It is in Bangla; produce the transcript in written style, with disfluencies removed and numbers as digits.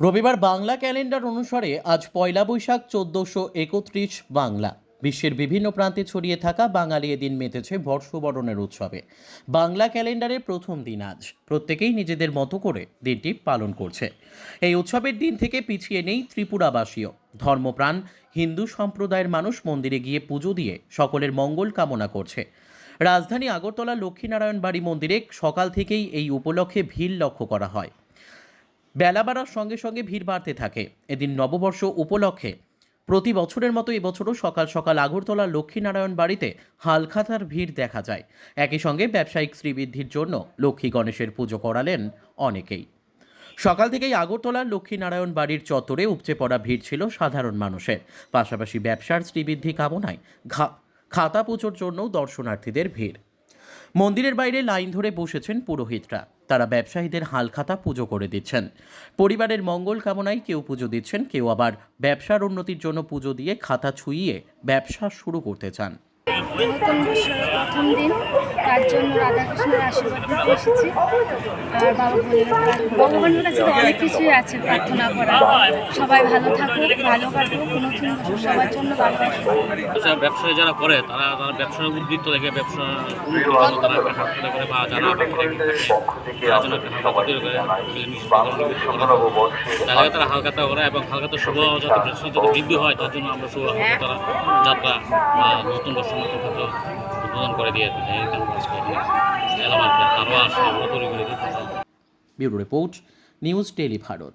রবিবার বাংলা ক্যালেন্ডার অনুসারে আজ পয়লা বৈশাখ 1431 বাংলা। বিশ্বের বিভিন্ন প্রান্তে ছড়িয়ে থাকা বাঙালি এদিন মেতেছে বর্ষবরণের উৎসবে। বাংলা ক্যালেন্ডারের প্রথম দিন আজ, প্রত্যেকেই নিজেদের মতো করে দিনটি পালন করছে। এই উৎসবের দিন থেকে পিছিয়ে নেই ত্রিপুরাবাসীও। ধর্মপ্রাণ হিন্দু সম্প্রদায়ের মানুষ মন্দিরে গিয়ে পুজো দিয়ে সকলের মঙ্গল কামনা করছে। রাজধানী আগরতলা লক্ষ্মীনারায়ণ বাড়ি মন্দিরে সকাল থেকেই এই উপলক্ষে ভিড় লক্ষ্য করা হয়। বেলা বাড়ার সঙ্গে সঙ্গে ভিড় বাড়তে থাকে। এদিন নববর্ষ উপলক্ষে প্রতি বছরের মতো এবছরও সকাল সকাল আগরতলা লক্ষ্মীনারায়ণ বাড়িতে হালখাতার ভিড় দেখা যায়। একই সঙ্গে ব্যবসায়িক শ্রীবৃদ্ধির জন্য লক্ষ্মী গণেশের পুজো করালেন অনেকেই। সকাল থেকেই আগরতলার লক্ষ্মীনারায়ণ বাড়ির চত্বরে উপচে পড়া ভিড় ছিল সাধারণ মানুষের। পাশাপাশি ব্যবসার শ্রীবৃদ্ধি কামনায় খাতা পুজোর জন্যও দর্শনার্থীদের ভিড়। মন্দিরের বাইরে লাইন ধরে বসেছেন পুরোহিতরা। তারা ব্যবসায়ীদের হালখাতা পুজো করে দিচ্ছেন। পরিবারের মঙ্গল কামনায় কেউ পুজো দিচ্ছেন, কেউ আবার ব্যবসার উন্নতির জন্য পুজো দিয়ে খাতা ছুঁইয়ে ব্যবসা শুরু করতে চান। নতুন বছরের প্রথম দিন, তার জন্য রাধাকৃষ্ণের আশীর্বাদ নিতে এসেছি। আর বাবা ভগবানের কাছে তো অনেক কিছুই আছে প্রার্থনা করা। সবাই ভালো থাকুক, ভালো কাটুক, নতুন বছর সবার জন্য ভালো আসুক। আচ্ছা, ব্যবসায় যারা করে তারা ব্যবসার উদ্বৃত্ত রেখে ব্যবসা তারা প্রার্থনা করে বা যারা তারা হালখাতা করে এবং হালখাতা শুভ যাতে বৃদ্ধি হয় তার জন্য আমরা শুভ হালখাতা যাত্রা বা নতুন বছর নতুন খাতা উদ্বোধন করে দিয়ে এলাকার আরও আসে তৈরি করে দিতে। Bureau report, news tele Bharat.